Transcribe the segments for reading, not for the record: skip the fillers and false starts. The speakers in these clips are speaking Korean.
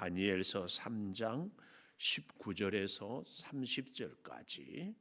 다니엘서 3장 19절에서 30절까지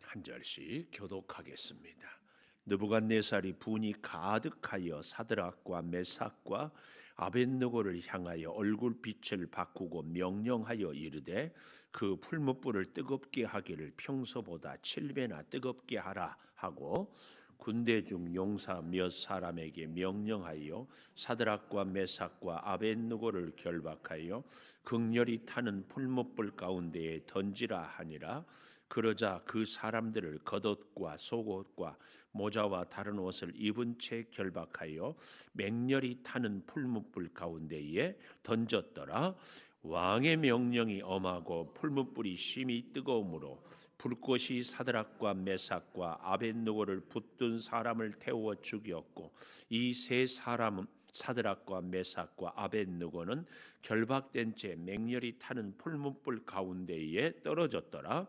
한 절씩 교독하겠습니다. 느부갓네살이 분이 가득하여 사드락과 메삭과 아벳느고를 향하여 얼굴빛을 바꾸고 명령하여 이르되 그 풀무불을 뜨겁게 하기를 평소보다 7배나 뜨겁게 하라 하고 군대 중 용사 몇 사람에게 명령하여 사드락과 메삭과 아벳느고를 결박하여 극렬히 타는 풀무불 가운데에 던지라 하니라. 그러자 그 사람들을 겉옷과 속옷과 모자와 다른 옷을 입은 채 결박하여 맹렬히 타는 풀무불 가운데에 던졌더라. 왕의 명령이 엄하고 풀무불이 심히 뜨거우므로 불꽃이 사드락과 메삭과 아벳느고를 붙든 사람을 태워 죽였고 이 세 사람은 사드락과 메삭과 아벳느고는 결박된 채 맹렬히 타는 풀무불 가운데에 떨어졌더라.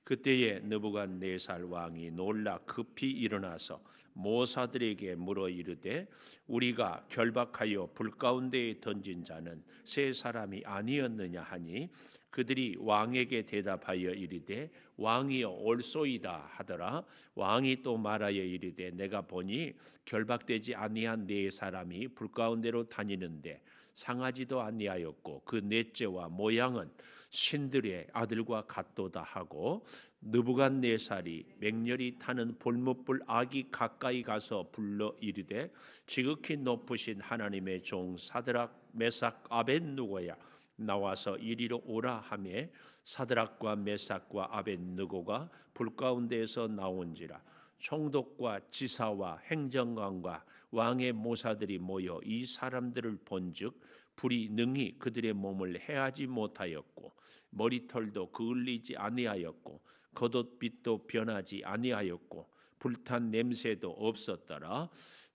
그때에 느부갓네살 왕이 놀라 급히 일어나서 모사들에게 물어 이르되 우리가 결박하여 불 가운데에 던진 자는 세 사람이 아니었느냐 하니 그들이 왕에게 대답하여 이르되 왕이여 옳소이다 하더라. 왕이 또 말하여 이르되 내가 보니 결박되지 아니한 네 사람이 불 가운데로 다니는데 상하지도 아니하였고 그 넷째와 모양은 신들의 아들과 같도다 하고 느부갓네살이 맹렬히 타는 불무불 악이 가까이 가서 불러 이르되 지극히 높으신 하나님의 종 사드락 메삭 아벳느고야 나와서 이리로 오라 하매 사드락과 메삭과 아벳느고가 불 가운데에서 나온지라. 총독과 지사와 행정관과 왕의 모사들이 모여 이 사람들을 본즉 불이 능히 그들의 몸을 해하지 못하였고 머리털도 그을리지 아니하였고 겉옷빛도 변하지 아니하였고 불탄 냄새도 없었더라.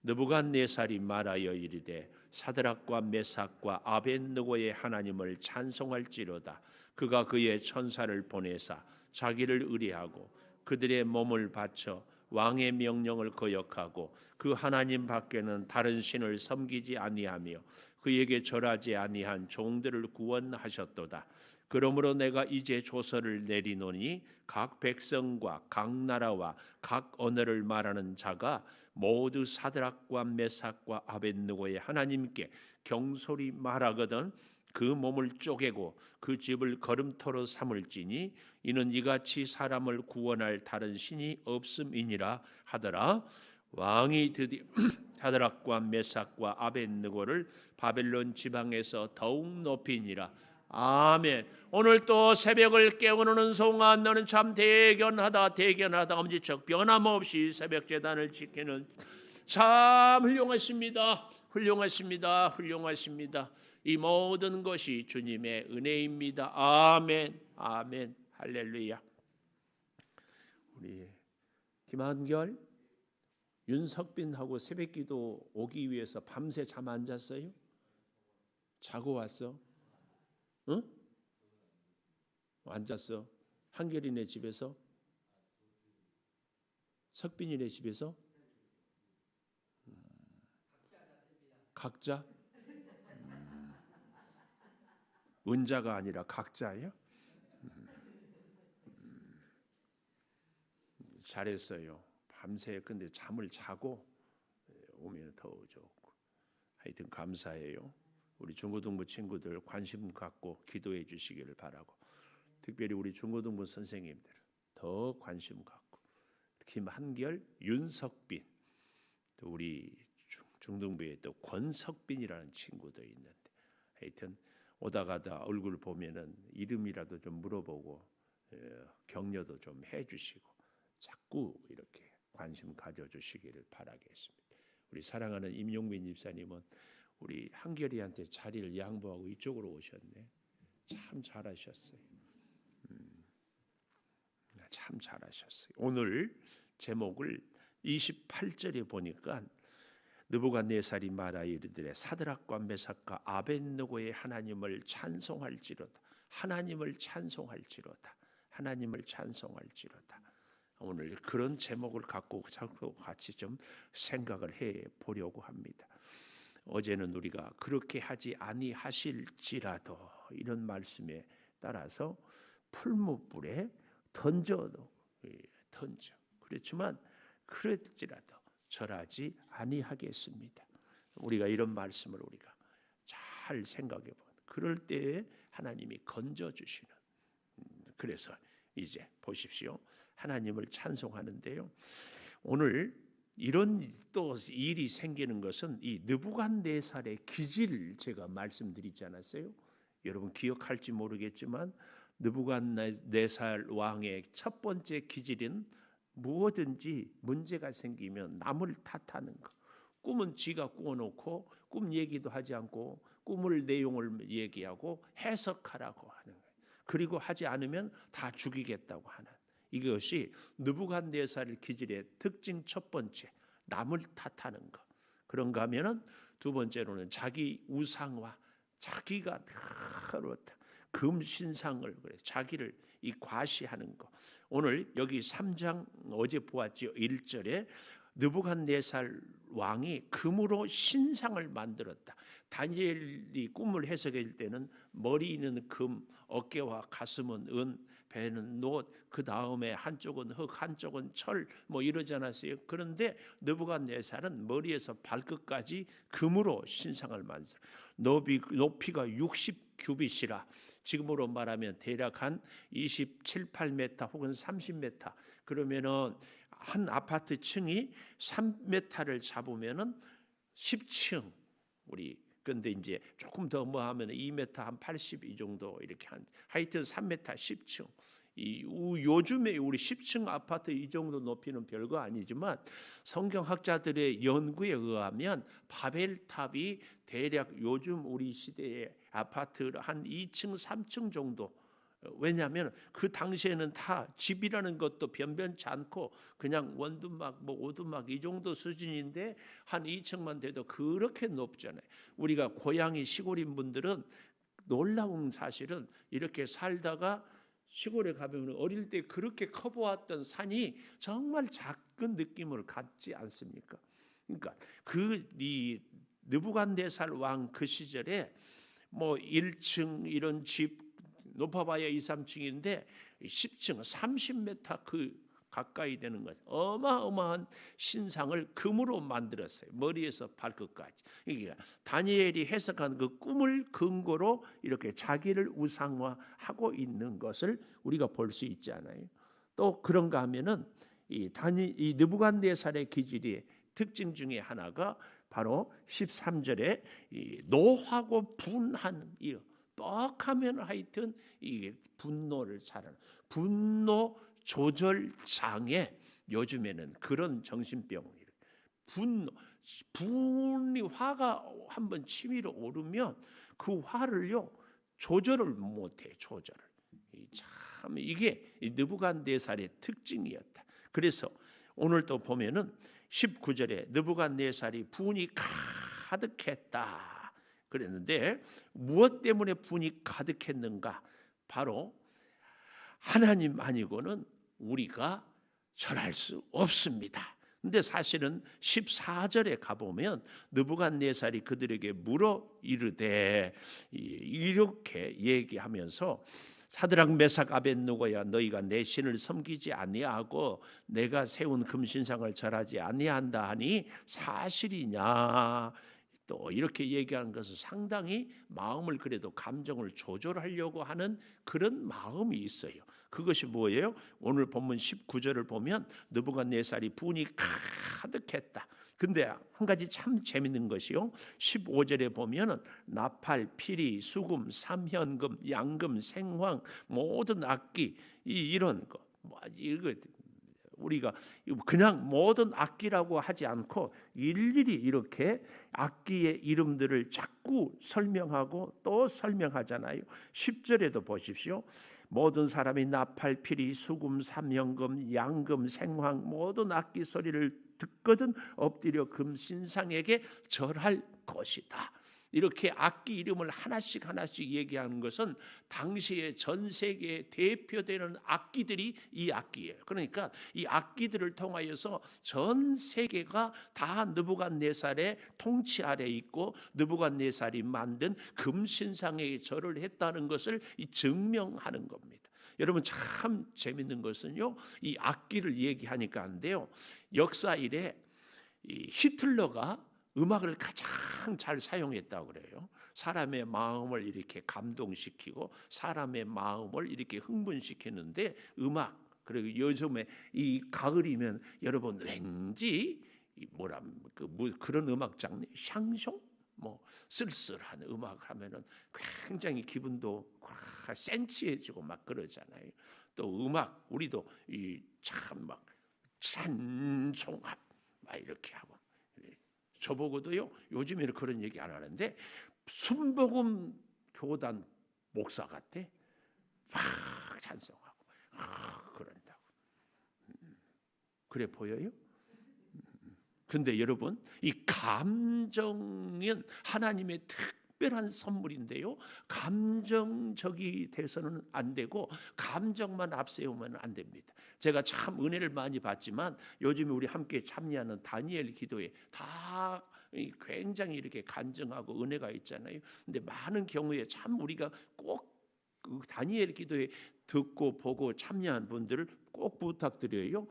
느부갓네살이 말하여 이르되 사드락과 메삭과 아벳느고의 하나님을 찬송할지로다. 그가 그의 천사를 보내사 자기를 의뢰하고 그들의 몸을 바쳐 왕의 명령을 거역하고 그 하나님 밖에는 다른 신을 섬기지 아니하며 그에게 절하지 아니한 종들을 구원하셨도다. 그러므로 내가 이제 조서를 내리노니 각 백성과 각 나라와 각 언어를 말하는 자가 모두 사드락과 메삭과 아벳느고의 하나님께 경솔히 말하거든 그 몸을 쪼개고 그 집을 거름터로 삼을지니 이는 이같이 사람을 구원할 다른 신이 없음이니라 하더라. 왕이 드디어 사드락과 메삭과 아벳느고를 바벨론 지방에서 더욱 높이니라. 아멘. 오늘 또 새벽을 깨우는 송아 너는 참 대견하다 엄지척 변함없이 새벽 제단을 지키는 참 훌륭하십니다. 이 모든 것이 주님의 은혜입니다. 아멘. 아멘. 할렐루야. 우리 김한결, 윤석빈하고 새벽기도 오기 위해서 밤새 잠 안 잤어요? 자고 왔어? 응? 안 잤어? 한결이네 집에서? 석빈이네 집에서? 각자? 은자가 아니라 각자예요? 잘했어요. 밤새 근데 잠을 자고 오면 더 좋고 하여튼 감사해요. 우리 중고등부 친구들 관심 갖고 기도해 주시기를 바라고 특별히 우리 중고등부 선생님들 더 관심 갖고 김한결, 윤석빈 또 우리 중등부에 또 권석빈이라는 친구도 있는데 하여튼 오다 가다 얼굴 보면은 이름이라도 좀 물어보고 격려도 좀 해주시고 자꾸 이렇게 관심 가져주시기를 바라겠습니다. 우리 사랑하는 임용민 집사님은 우리 한결이한테 자리를 양보하고 이쪽으로 오셨네. 참 잘하셨어요. 참 잘하셨어요. 오늘 제목을 28절에 보니까 느부갓네살이 말하여 이르되 사드락과 메삭과 아벳느고의 하나님을 찬송할지로다. 하나님을 찬송할지로다. 오늘 그런 제목을 갖고 같이 좀 생각을 해 보려고 합니다. 어제는 우리가 그렇게 하지 아니하실지라도 이런 말씀에 따라서 풀무불에 던져. 그렇지만 그럴지라도 절하지 아니하겠습니다. 우리가 이런 말씀을 우리가 잘 생각해 보면 그럴 때에 하나님이 건져 주시는. 그래서 이제 보십시오. 하나님을 찬송하는데요. 오늘 이런 또 일이 생기는 것은 이 느부갓네살의 기질 제가 말씀드리지 않았어요? 여러분 기억할지 모르겠지만 느부갓네살 왕의 첫 번째 기질은 무엇든지 문제가 생기면 남을 탓하는 것. 꿈은 지가 꾸어놓고 꿈 얘기도 하지 않고 꿈을 내용을 얘기하고 해석하라고 하는 거예요. 그리고 하지 않으면 다 죽이겠다고 하는. 이것이 느부갓네살 기질의 특징 첫 번째, 남을 탓하는 것. 그런가 하면은 두 번째로는 자기 우상화, 자기가 금신상을 그래 자기를 이 과시하는 것. 오늘 여기 3장 어제 보았지요. 1절에 느부갓네살 왕이 금으로 신상을 만들었다. 다니엘이 꿈을 해석할 때는 머리는 금, 어깨와 가슴은 은, 배는 놋, 그 다음에 한쪽은 흙, 한쪽은 철, 뭐 이러지 않았어요. 그런데 느부갓네살은 머리에서 발끝까지 금으로 신상을 만들어. 높이가 60규빗이라 지금으로 말하면 대략 한 27, 8m 혹은 30m. 그러면은 한 아파트 층이 3m를 잡으면은 10층. 우리 근데 이제 조금 더 뭐 하면 2m 한 80 이 정도 이렇게 한 하여튼 3m 10층. 요즘에 우리 10층 아파트 이 정도 높이는 별거 아니지만 성경학자들의 연구에 의하면 바벨탑이 대략 요즘 우리 시대의 아파트 한 2층 3층 정도. 왜냐하면 그 당시에는 다 집이라는 것도 변변치 않고 그냥 원두막 뭐 오두막 이 정도 수준인데 한 2층만 돼도 그렇게 높잖아요. 우리가 고향이 시골인 분들은 놀라운 사실은 이렇게 살다가 시골에 가면 어릴 때 그렇게 커보았던 산이 정말 작은 느낌을 갖지 않습니까? 그러니까 이 느부갓네살 왕 그 시절에 뭐 1층 이런 집 높아봐야 2, 3층인데 10층 30m 그 가까이 되는 것 어마어마한 신상을 금으로 만들었어요. 머리에서 발끝까지. 이게 다니엘이 해석한 그 꿈을 근거로 이렇게 자기를 우상화하고 있는 것을 우리가 볼 수 있지 않아요? 또 그런가 하면은 이 느부갓네살의 기질의 특징 중에 하나가 바로 13절에 노하고 분한 이 뻑하면 하여튼 이 분노를 잘하는 분노 조절 장애. 요즘에는 그런 정신병이 분이 화가 한번 치밀어 오르면 그 화를요 조절을 못해. 조절을. 참 이게 느부갓네살의 특징이었다. 그래서 오늘 또 보면은 19절에 느부갓네살이 분이 가득했다 그랬는데 무엇 때문에 분이 가득했는가? 바로 하나님 아니고는 우리가 절할 수 없습니다. 근데 사실은 14절에 가보면 느부갓네살이 그들에게 물어 이르되 이렇게 얘기하면서 사드락 메삭 아벳느고야 너희가 내 신을 섬기지 아니하고 내가 세운 금신상을 절하지 아니한다 하니 사실이냐? 또 이렇게 얘기하는 것은 상당히 마음을 그래도 감정을 조절하려고 하는 그런 마음이 있어요. 그것이 뭐예요? 오늘 본문 19절을 보면 느부갓네살이 분이 가득했다. 근데 한 가지 참 재밌는 것이요. 15절에 보면은 나팔, 피리, 수금, 삼현금, 양금, 생황, 모든 악기 이런 거. 이거 우리가 그냥 모든 악기라고 하지 않고 일일이 이렇게 악기의 이름들을 자꾸 설명하고 또 설명하잖아요. 10절에도 보십시오. 모든 사람이 나팔, 피리, 수금, 삼현금, 양금, 생황 모든 악기 소리를 듣거든 엎드려 금신상에게 절할 것이다. 이렇게 악기 이름을 하나씩 하나씩 얘기하는 것은 당시에 전 세계에 대표되는 악기들이 이 악기예요. 그러니까 이 악기들을 통하여서 전 세계가 다 느부갓네살의 통치 아래 있고 느부갓네살이 만든 금신상에 절을 했다는 것을 증명하는 겁니다. 여러분 참 재밌는 것은요, 이 악기를 얘기하니까 한데요, 역사 이래 이 히틀러가 음악을 가장 잘 사용했다고 그래요. 사람의 마음을 이렇게 감동시키고 사람의 마음을 이렇게 흥분시키는데 음악, 그리고 요즘에 이 가을이면 여러분 왠지 그런 음악 장르 샹송 뭐 쓸쓸한 음악 하면은 굉장히 기분도 센치해지고 막 그러잖아요. 또 음악 우리도 이 참 막 찬송합 막 이렇게 하고, 저보고도요 요즘에는 그런 얘기 안 하는데 순복음 교단 목사 같대. 막 찬송하고 그런다고. 그래 보여요? 근데 여러분 이 감정은 하나님의 특별한 선물인데요, 감정적이 돼서는 안 되고 감정만 앞세우면 안 됩니다. 제가 참 은혜를 많이 받지만 요즘에 우리 함께 참여하는 다니엘 기도에 다 굉장히 이렇게 간증하고 은혜가 있잖아요. 근데 많은 경우에 참 우리가 꼭 그 다니엘 기도에 듣고 보고 참여한 분들을 꼭 부탁드려요.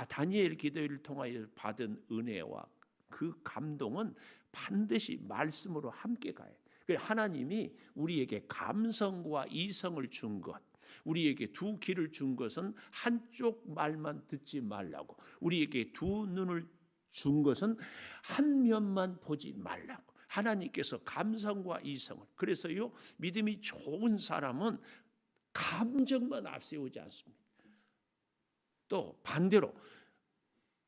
다니엘 기도를 통하여 받은 은혜와 그 감동은 반드시 말씀으로 함께 가요. 하나님이 우리에게 감성과 이성을 준 것, 우리에게 두 귀를 준 것은 한쪽 말만 듣지 말라고, 우리에게 두 눈을 준 것은 한 면만 보지 말라고. 하나님께서 감성과 이성을, 그래서요 믿음이 좋은 사람은 감정만 앞세우지 않습니다. 또 반대로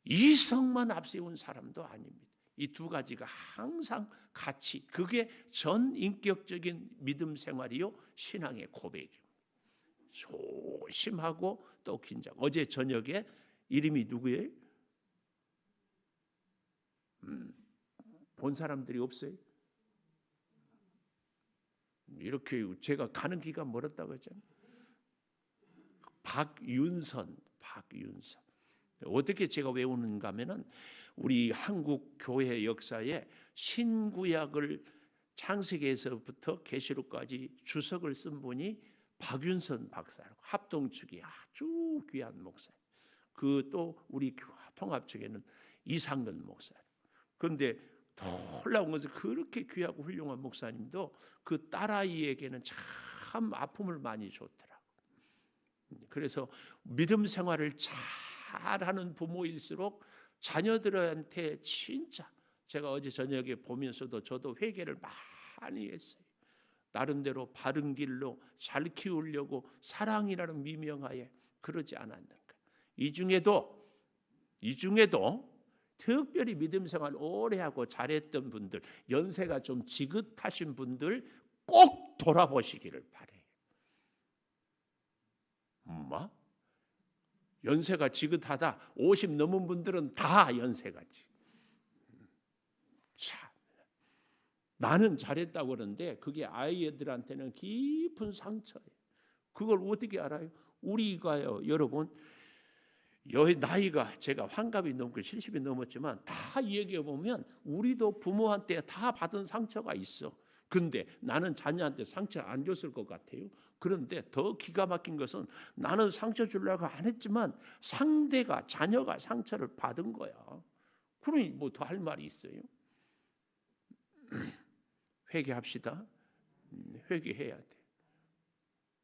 이성만 앞세운 사람도 아닙니다. 이 두 가지가 항상 같이, 그게 전인격적인 믿음 생활이요 신앙의 고백입니다. 조심하고 또 긴장. 어제 저녁에 이름이 누구예요? 본 사람들이 없어요? 이렇게 제가 가는 기가 멀었다고 했잖아요. 박윤선. 어떻게 제가 외우는가 하면은 우리 한국 교회 역사에 신구약을 창세기에서부터 계시록까지 주석을 쓴 분이 박윤선 박사라고, 합동축이 아주 귀한 목사예요. 그 또 우리 통합 측에는 이상근 목사. 그런데 놀라운 것은 그렇게 귀하고 훌륭한 목사님도 그 딸아이에게는 참 아픔을 많이 줬더라고. 그래서 믿음 생활을 잘하는 부모일수록 자녀들한테 진짜, 제가 어제 저녁에 보면서도 저도 회개를 많이 했어요. 나름대로 바른 길로 잘 키우려고 사랑이라는 미명하에 그러지 않았는가. 이 중에도 특별히 믿음 생활 오래 하고 잘했던 분들, 연세가 좀 지긋하신 분들 꼭 돌아보시기를 바래요. 엄마? 연세가 지긋하다 50 넘은 분들은 다 연세가지. 참, 나는 잘했다고 그러는데 그게 아이들한테는 깊은 상처예요. 그걸 어떻게 알아요? 우리가요, 여러분, 나이가 제가 환갑이 넘고 70이 넘었지만 다 얘기해 보면 우리도 부모한테 다 받은 상처가 있어. 근데 나는 자녀한테 상처 안 줬을 것 같아요. 그런데 더 기가 막힌 것은 나는 상처 주려고 안 했지만 상대가, 자녀가 상처를 받은 거야. 그러니 뭐 더 할 말이 있어요? 회개합시다. 회개해야 돼.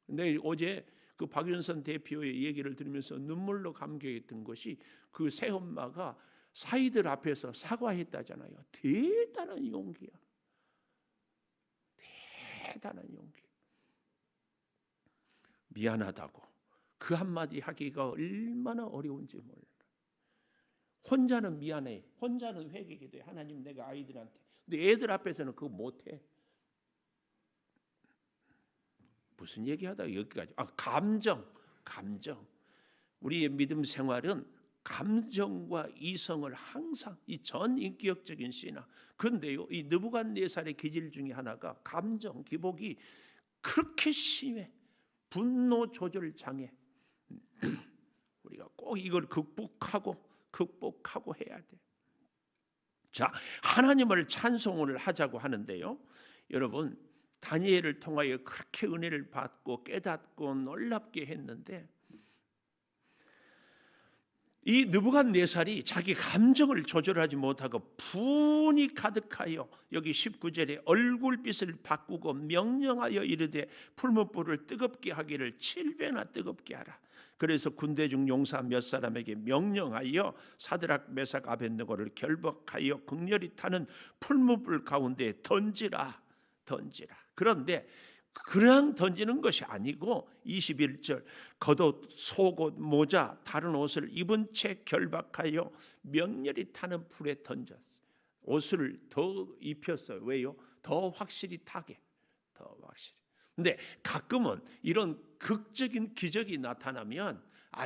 근데 어제 그 박윤선 대표의 얘기를 들으면서 눈물로 감격했던 것이 그 새엄마가 사이들 앞에서 사과했다잖아요. 대단한 용기야. 대단한 용기. 미안하다고 그 한마디 하기가 얼마나 어려운지 몰라. 혼자는 미안해, 혼자는 회개기도 해. 하나님, 내가 아이들한테. 근데 애들 앞에서는 그거 못해. 무슨 얘기하다가 여기까지. 감정. 우리의 믿음 생활은 감정과 이성을 항상 이 전 인격적인 신앙. 그런데요, 이 느부갓네살의 기질 중에 하나가 감정 기복이 그렇게 심해. 분노 조절 장애. 우리가 꼭 이걸 극복하고 해야 돼. 자, 하나님을 찬송을 하자고 하는데요. 여러분, 다니엘을 통하여 그렇게 은혜를 받고 깨닫고 놀랍게 했는데, 이 느부갓네살이 자기 감정을 조절하지 못하고 분이 가득하여, 여기 19절에 얼굴빛을 바꾸고 명령하여 이르되 풀무불을 뜨겁게 하기를 7배나 뜨겁게 하라. 그래서 군대 중 용사 몇 사람에게 명령하여 사드락 메삭 아벳느고를 결박하여 극렬히 타는 풀무불 가운데 던지라. 그런데 그냥 던지는 것이 아니고 21절 겉옷, 속옷, 모자, 다른 옷을 입은 채 결박하여 명렬히 타는 불에 던졌어요. 옷을 더 입혔어요. 왜요? 더 확실히 타게. 더 확실히. 근데 가끔은 이런 극적인 기적이 나타나면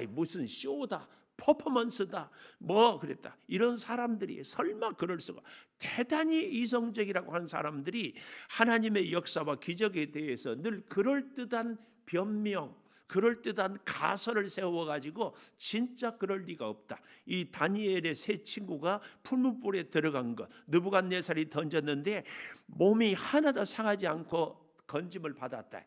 무슨 쇼다, 퍼포먼스다, 뭐 그랬다, 이런 사람들이 설마 그럴 수가. 대단히 이성적이라고 하는 사람들이 하나님의 역사와 기적에 대해서 늘 그럴듯한 변명, 그럴듯한 가설을 세워가지고 진짜 그럴 리가 없다. 이 다니엘의 세 친구가 풀무불에 들어간 것, 느부갓네살이 던졌는데 몸이 하나도 상하지 않고 건짐을 받았다.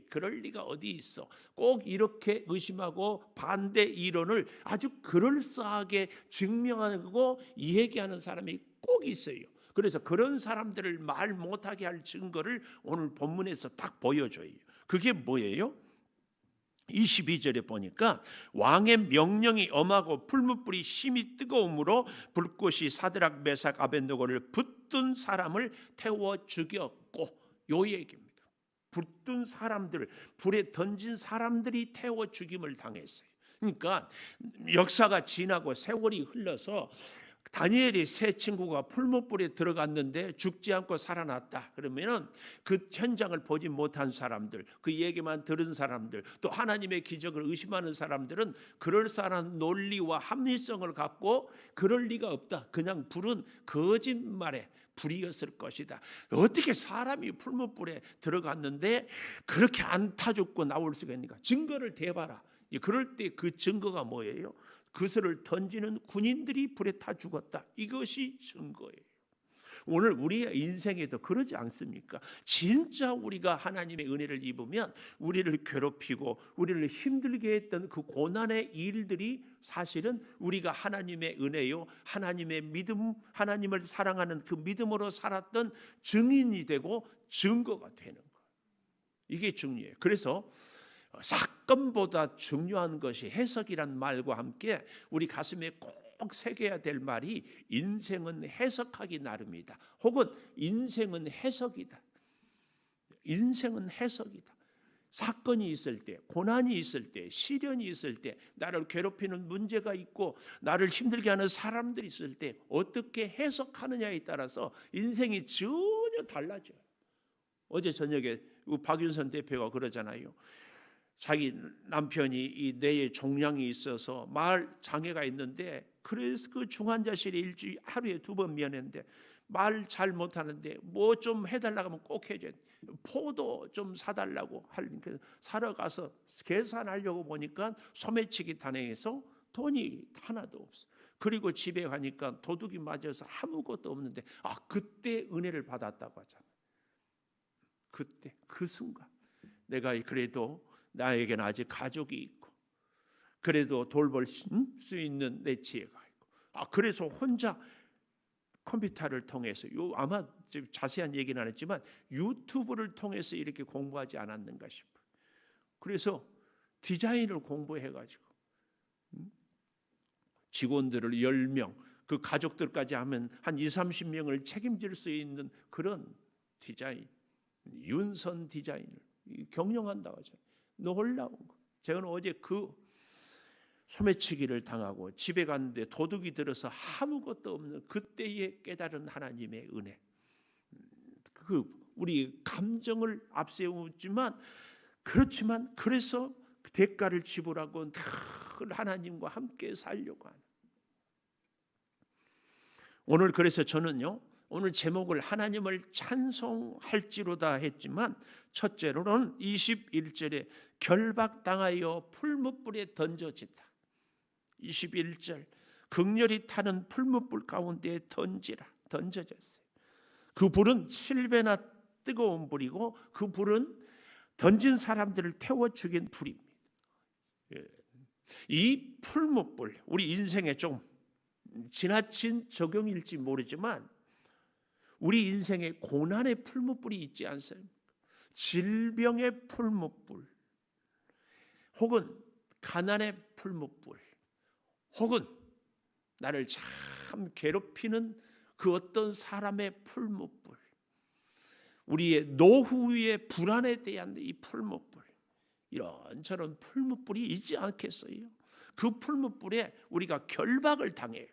그럴 리가 어디 있어. 꼭 이렇게 의심하고 반대 이론을 아주 그럴싸하게 증명하고 얘기하는 사람이 꼭 있어요. 그래서 그런 사람들을 말 못하게 할 증거를 오늘 본문에서 딱 보여줘요. 그게 뭐예요? 22절에 보니까 왕의 명령이 엄하고 풀무불이 심히 뜨거움으로 불꽃이 사드락 메삭 아벳느고를 붙든 사람을 태워 죽였고, 요 얘기입니다. 붙든 사람들, 불에 던진 사람들이 태워 죽임을 당했어요. 그러니까 역사가 지나고 세월이 흘러서 다니엘의 세 친구가 풀무불에 들어갔는데 죽지 않고 살아났다. 그러면은 그 현장을 보지 못한 사람들, 그 얘기만 들은 사람들, 또 하나님의 기적을 의심하는 사람들은 그럴싸한 논리와 합리성을 갖고 그럴 리가 없다. 그냥 불은 거짓말에 불이었을 것이다. 어떻게 사람이 풀무불에 들어갔는데 그렇게 안 타 죽고 나올 수가 있는가? 증거를 대봐라. 그럴 때 그 증거가 뭐예요? 그것을 던지는 군인들이 불에 타 죽었다. 이것이 증거예요. 오늘 우리의 인생에도 그러지 않습니까? 진짜 우리가 하나님의 은혜를 입으면 우리를 괴롭히고 우리를 힘들게 했던 그 고난의 일들이 사실은 우리가 하나님의 은혜요, 하나님의 믿음, 하나님을 사랑하는 그 믿음으로 살았던 증인이 되고 증거가 되는 거예요. 이게 중요해요. 그래서 사건보다 중요한 것이 해석이란 말과 함께 우리 가슴에 꼭 새겨야 될 말이 인생은 해석하기 나름이다. 혹은 인생은 해석이다. 인생은 해석이다. 사건이 있을 때, 고난이 있을 때, 시련이 있을 때, 나를 괴롭히는 문제가 있고 나를 힘들게 하는 사람들이 있을 때 어떻게 해석하느냐에 따라서 인생이 전혀 달라져요. 어제 저녁에 박윤선 대표가 그러잖아요. 자기 남편이 이 뇌에 종양이 있어서 말 장애가 있는데, 그래서 그 중환자실에 일주일 하루에 2번 면회인데 말 잘 못하는데 뭐 좀 해달라고 하면 꼭 해줘요. 포도 좀 사달라고 하니까 사러 가서 계산하려고 보니까 소매치기 단행해서 돈이 하나도 없어. 그리고 집에 가니까 도둑이 맞아서 아무것도 없는데 그때 은혜를 받았다고 하잖아. 그때 그 순간 내가 그래도 나에게는 아직 가족이 있고 그래도 돌볼 수 있는 내 지혜가 있고 그래서 혼자 컴퓨터를 통해서 아마 자세한 얘기는 안 했지만 유튜브를 통해서 이렇게 공부하지 않았는가 싶어요. 그래서 디자인을 공부해가지고 직원들을 10명, 그 가족들까지 하면 한 20-30명을 책임질 수 있는 그런 디자인, 윤선 디자인을 경영한다고 하죠. 놀라운 거. 제가 어제 그 소매치기를 당하고 집에 갔는데 도둑이 들어서 아무것도 없는 그때에 깨달은 하나님의 은혜. 우리 감정을 앞세우지만 그렇지만 그래서 대가를 지불하고 늘 하나님과 함께 살려고 하는. 오늘 그래서 저는요, 오늘 제목을 하나님을 찬송할지로다 했지만 첫째로는 21절에 결박당하여 풀무불에 던져진다. 21절 극렬히 타는 풀무불 가운데 던져졌어요. 그 불은 7배나 뜨거운 불이고 그 불은 던진 사람들을 태워 죽인 불입니다. 이 풀무불, 우리 인생에 좀 지나친 적용일지 모르지만 우리 인생에 고난의 풀무불이 있지 않습니까? 질병의 풀무불, 혹은 가난의 풀무불, 혹은 나를 참 괴롭히는 그 어떤 사람의 풀무불, 우리의 노후의 불안에 대한 이 풀무불, 이런저런 풀무불이 있지 않겠어요? 그 풀무불에 우리가 결박을 당해요.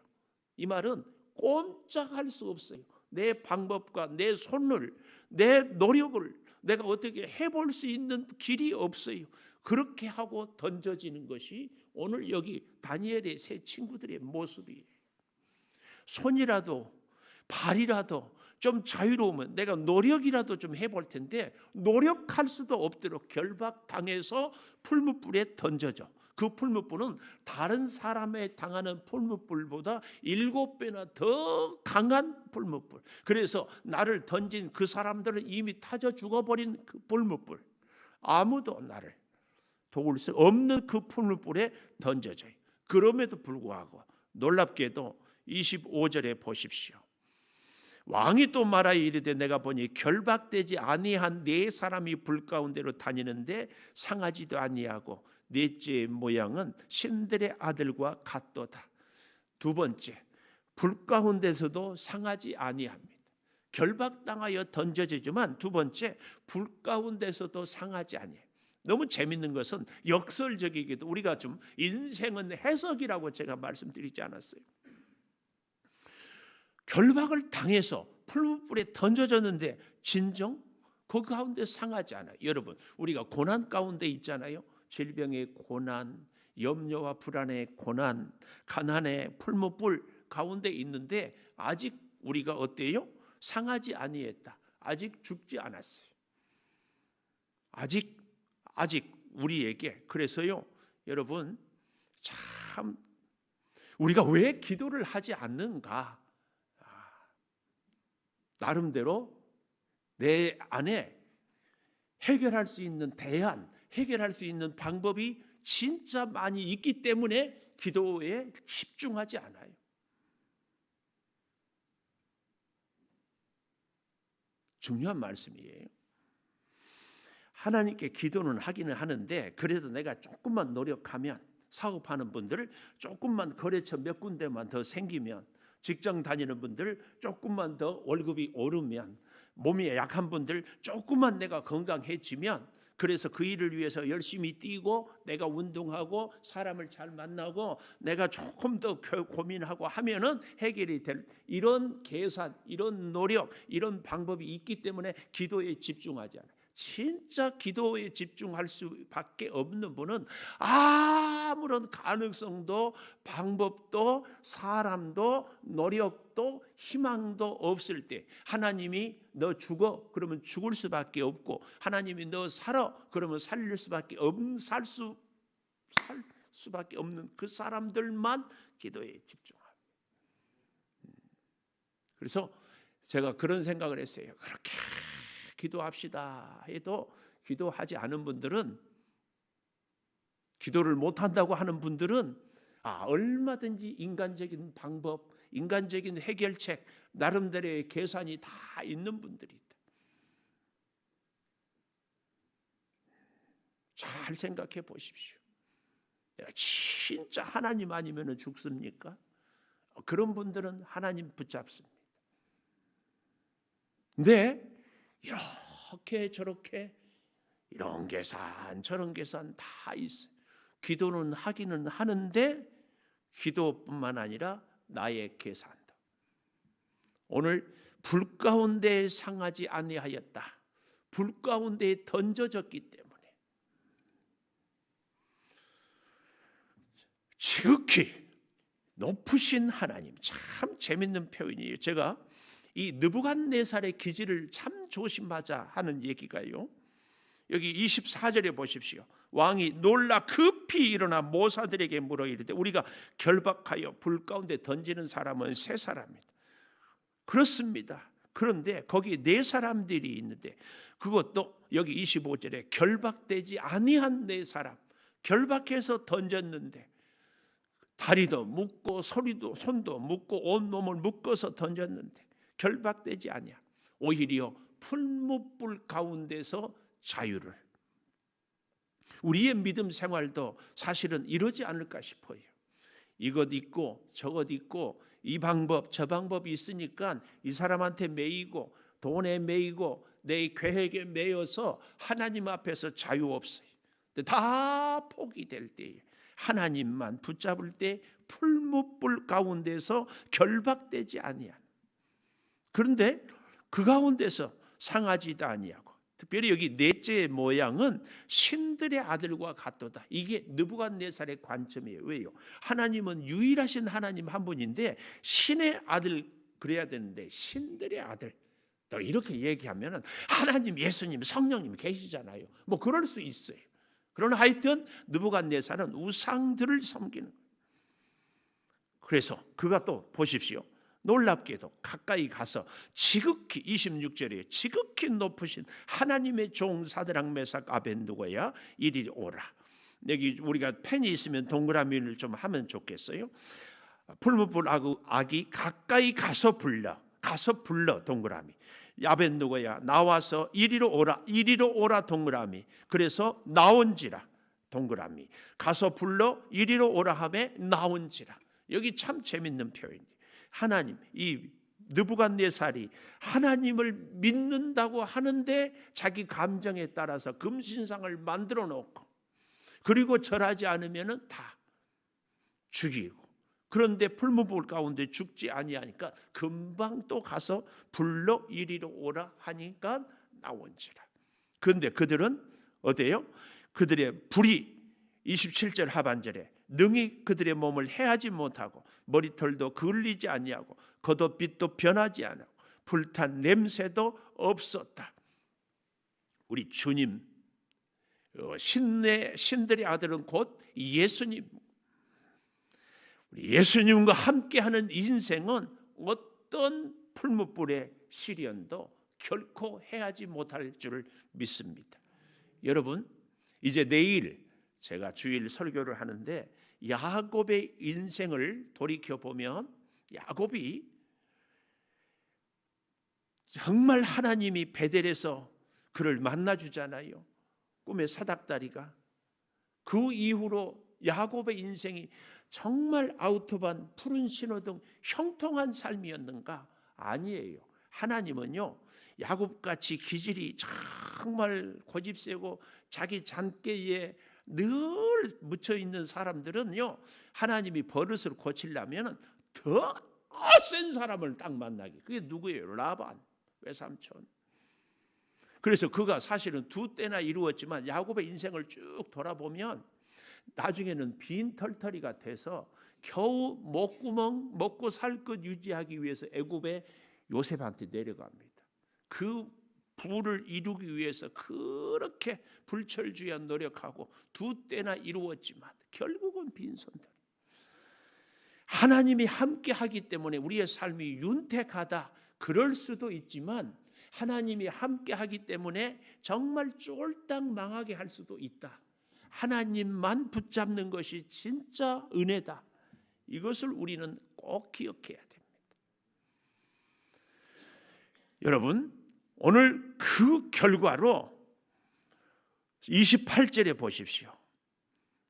이 말은 꼼짝할 수 없어요. 내 방법과 내 손을, 내 노력을 내가 어떻게 해볼 수 있는 길이 없어요. 그렇게 하고 던져지는 것이 오늘 여기 다니엘의 세 친구들의 모습이에요. 손이라도 발이라도 좀 자유로우면 내가 노력이라도 좀 해볼 텐데 노력할 수도 없도록 결박당해서 풀무불에 던져져. 그 풀무불은 다른 사람에 당하는 풀무불보다 7배나 더 강한 풀무불. 그래서 나를 던진 그 사람들은 이미 타져 죽어버린 그 풀무불, 아무도 나를 도울 수 없는 그 풀무불에 던져져요. 그럼에도 불구하고 놀랍게도 25절에 보십시오. 왕이 또 말하여 이르되 내가 보니 결박되지 아니한 네 사람이 불 가운데로 다니는데 상하지도 아니하고 넷째의 모양은 신들의 아들과 같도다. 두 번째, 불 가운데서도 상하지 아니합니다. 결박당하여 던져지지만 두 번째, 불 가운데서도 상하지 아니해요. 너무 재밌는 것은 역설적이기도, 우리가 좀 인생은 해석이라고 제가 말씀드리지 않았어요. 결박을 당해서 풀무불에 던져졌는데 진정 그 가운데 상하지 않아요. 여러분, 우리가 고난 가운데 있잖아요. 질병의 고난, 염려와 불안의 고난, 가난의 풀무불 가운데 있는데 아직 우리가 어때요? 상하지 아니했다. 아직 죽지 않았어요. 아직 우리에게. 그래서요, 여러분, 참 우리가 왜 기도를 하지 않는가? 나름대로 내 안에 해결할 수 있는 대안, 해결할 수 있는 방법이 진짜 많이 있기 때문에 기도에 집중하지 않아요. 중요한 말씀이에요. 하나님께 기도는 하기는 하는데 그래도 내가 조금만 노력하면, 사업하는 분들 조금만 거래처 몇 군데만 더 생기면, 직장 다니는 분들 조금만 더 월급이 오르면, 몸이 약한 분들 조금만 내가 건강해지면, 그래서 그 일을 위해서 열심히 뛰고 내가 운동하고 사람을 잘 만나고 내가 조금 더 고민하고 하면은 해결이 될, 이런 계산, 이런 노력, 이런 방법이 있기 때문에 기도에 집중하지 않아요. 진짜 기도에 집중할 수밖에 없는 분은 아무런 가능성도 방법도 사람도 노력도 희망도 없을 때, 하나님이 너 죽어 그러면 죽을 수밖에 없고, 하나님이 너 살아 그러면 살 수밖에 없는 그 사람들만 기도에 집중합니다. 그래서 제가 그런 생각을 했어요. 그렇게 기도합시다 해도 기도하지 않은 분들은, 기도를 못한다고 하는 분들은 얼마든지 인간적인 방법, 인간적인 해결책, 나름대로의 계산이 다 있는 분들이다. 잘 생각해 보십시오. 내가 진짜 하나님 아니면 죽습니까? 그런 분들은 하나님 붙잡습니다. 근데 이렇게 저렇게 이런 계산 저런 계산 다 있어요. 기도는 하기는 하는데 기도뿐만 아니라 나의 계산도. 오늘 불 가운데 상하지 아니하였다. 불 가운데 던져졌기 때문에 지극히 높으신 하나님, 참 재밌는 표현이에요. 제가 이 느부갓네살의 기질을 참 조심하자 하는 얘기가요, 여기 24절에 보십시오. 왕이 놀라 급히 일어나 모사들에게 물어 이르되 우리가 결박하여 불 가운데 던지는 사람은 세 사람이다. 그렇습니다. 그런데 거기 네 사람들이 있는데 그것도 여기 25절에 결박되지 아니한 네 사람, 결박해서 던졌는데 다리도 묶고 손도 묶고 온몸을 묶어서 던졌는데 결박되지 아니야. 오히려 풀무불 가운데서 자유를. 우리의 믿음 생활도 사실은 이러지 않을까 싶어요. 이것 있고 저것 있고 이 방법 저 방법이 있으니까 이 사람한테 매이고 돈에 매이고 내 계획에 매여서 하나님 앞에서 자유 없어요. 다 포기될 때에 하나님만 붙잡을 때 풀무불 가운데서 결박되지 아니한. 그런데 그 가운데서 상하지도 아니하고, 특별히 여기 넷째의 모양은 신들의 아들과 같도다. 이게 느부갓네살의 관점이에요. 왜요? 하나님은 유일하신 하나님 한 분인데 신의 아들 그래야 되는데 신들의 아들. 또 이렇게 얘기하면은 하나님, 예수님, 성령님 계시잖아요. 뭐 그럴 수 있어요. 그러나 하여튼 느부갓네살은 우상들을 섬기는 거예요. 그래서 그가 또 보십시오. 놀랍게도 가까이 가서 지극히 26절에 지극히 높으신 하나님의 종 사드락 메삭 아벤누고야 이리 오라. 여기 우리가 펜이 있으면 동그라미를 좀 하면 좋겠어요. 풀무불 악이 가까이 가서 불러 동그라미. 아벤누고야 나와서 이리로 오라 동그라미. 그래서 나온지라 동그라미. 가서 불러 이리로 오라 하매 나온지라. 여기 참 재밌는 표현이에요. 하나님, 이 느부갓네살이 하나님을 믿는다고 하는데 자기 감정에 따라서 금신상을 만들어 놓고 그리고 절하지 않으면은 다 죽이고, 그런데 풀무불 가운데 죽지 아니하니까 금방 또 가서 불러 이리로 오라 하니까 나온지라. 그런데 그들은 어때요? 그들의 불이 27절 하반절에 능히 그들의 몸을 해하지 못하고 머리털도 그을리지 아니하고 겉옷빛도 변하지 않고 불탄 냄새도 없었다. 우리 주님, 신들의 아들은 곧 예수님. 우리 예수님과 함께하는 인생은 어떤 풀무불의 시련도 결코 해하지 못할 줄 믿습니다. 여러분, 이제 내일 제가 주일 설교를 하는데 야곱의 인생을 돌이켜보면 야곱이 정말 하나님이 베델에서 그를 만나주잖아요. 꿈의 사닥다리가. 그 이후로 야곱의 인생이 정말 아우토반 푸른 신호등 형통한 삶이었는가? 아니에요. 하나님은요, 야곱같이 기질이 정말 고집세고 자기 잔꾀에 늘 묻혀 있는 사람들은요, 하나님이 버릇을 고치려면 더 센 사람을 딱 만나게. 그게 누구예요? 라반 외삼촌. 그래서 그가 사실은 두 때나 이루었지만 야곱의 인생을 쭉 돌아보면 나중에는 빈털터리가 돼서 겨우 목구멍 먹고 살 것 유지하기 위해서 애굽의 요셉한테 내려갑니다. 그 부를 이루기 위해서 그렇게 불철주야 노력하고 두 때나 이루었지만 결국은 빈손들. 하나님이 함께 하기 때문에 우리의 삶이 윤택하다 그럴 수도 있지만 하나님이 함께 하기 때문에 정말 쫄딱 망하게 할 수도 있다. 하나님만 붙잡는 것이 진짜 은혜다. 이것을 우리는 꼭 기억해야 됩니다. 여러분, 오늘 그 결과로 28절에 보십시오.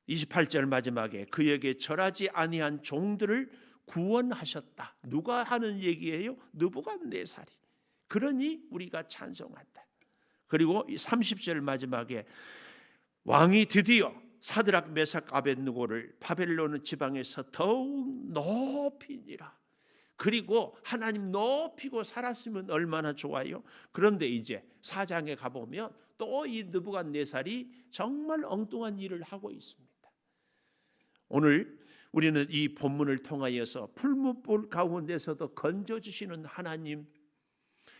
28절 마지막에 그에게 절하지 아니한 종들을 구원하셨다. 누가 하는 얘기예요? 느부갓네살이. 그러니 우리가 찬송한다. 그리고 30절 마지막에 왕이 드디어 사드락 메삭 아벳느고를 바벨론 지방에서 더욱 높이니라. 그리고 하나님 높이고 살았으면 얼마나 좋아요. 그런데 이제 4장에 가보면 또 이 느부갓네살이 정말 엉뚱한 일을 하고 있습니다. 오늘 우리는 이 본문을 통하여서 풀무불 가운데서도 건져주시는 하나님,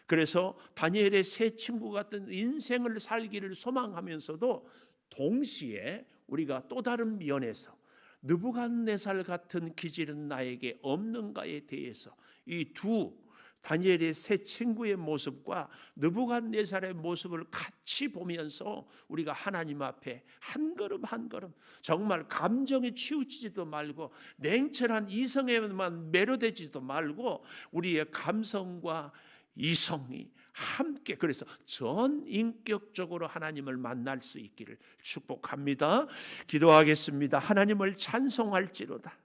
그래서 다니엘의 세 친구 같은 인생을 살기를 소망하면서도 동시에 우리가 또 다른 면에서 느부갓네살 같은 기질은 나에게 없는가에 대해서 이 두 다니엘의 세 친구의 모습과 느부갓네살의 모습을 같이 보면서 우리가 하나님 앞에 한 걸음 한 걸음 정말 감정에 치우치지도 말고 냉철한 이성에만 매료되지도 말고 우리의 감성과 이성이 함께, 그래서 전인격적으로 하나님을 만날 수 있기를 축복합니다. 기도하겠습니다. 하나님을 찬송할지로다.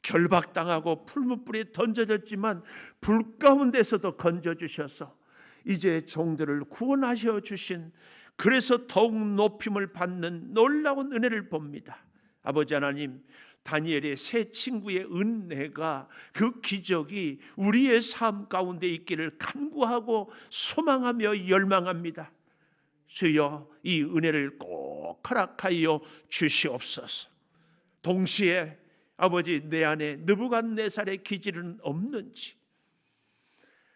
결박당하고 풀무불에 던져졌지만 불 가운데서도 건져주셔서 이제 종들을 구원하셔 주신, 그래서 더욱 높임을 받는 놀라운 은혜를 봅니다. 아버지 하나님, 다니엘의 세 친구의 은혜가, 그 기적이 우리의 삶 가운데 있기를 간구하고 소망하며 열망합니다. 주여, 이 은혜를 꼭 허락하여 주시옵소서. 동시에 아버지, 내 안에 느부갓네살의 기질은 없는지,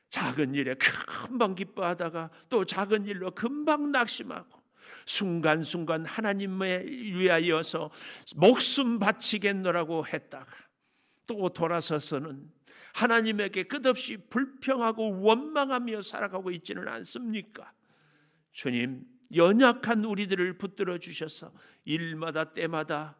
작은 일에 금방 기뻐하다가 또 작은 일로 금방 낙심하고 순간순간 하나님에 위하여서 목숨 바치겠노라고 했다가 또 돌아서서는 하나님에게 끝없이 불평하고 원망하며 살아가고 있지는 않습니까? 주님, 연약한 우리들을 붙들어 주셔서 일마다 때마다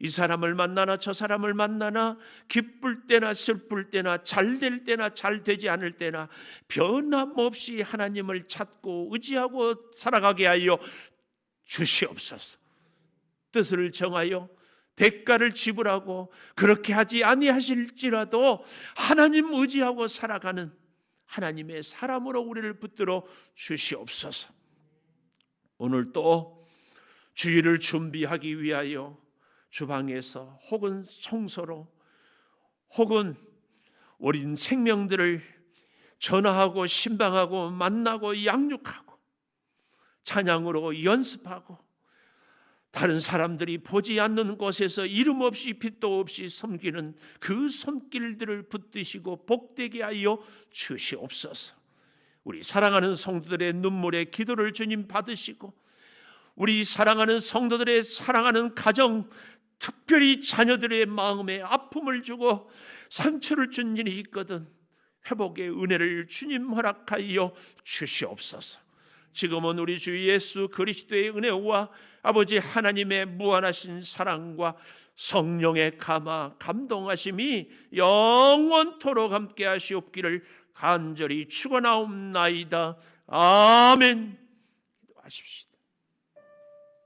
이 사람을 만나나 저 사람을 만나나 기쁠 때나 슬플 때나 잘 될 때나 잘 되지 않을 때나 변함없이 하나님을 찾고 의지하고 살아가게 하여 주시옵소서. 뜻을 정하여 대가를 지불하고 그렇게 하지 아니하실지라도 하나님 의지하고 살아가는 하나님의 사람으로 우리를 붙들어 주시옵소서. 오늘 또 주일을 준비하기 위하여 주방에서 혹은 청소로 혹은 어린 생명들을 전화하고 신방하고 만나고 양육하고 찬양으로 연습하고 다른 사람들이 보지 않는 곳에서 이름 없이 빛도 없이 섬기는 그 손길들을 붙드시고 복되게 하여 주시옵소서. 우리 사랑하는 성도들의 눈물의 기도를 주님 받으시고 우리 사랑하는 성도들의 사랑하는 가정, 특별히 자녀들의 마음에 아픔을 주고 상처를 준 일이 있거든 회복의 은혜를 주님 허락하여 주시옵소서. 지금은 우리 주 예수 그리스도의 은혜와 아버지 하나님의 무한하신 사랑과 성령의 감화 감동하심이 영원토록 함께 하시옵기를 간절히 축원하옵나이다. 아멘. 기도하십시다.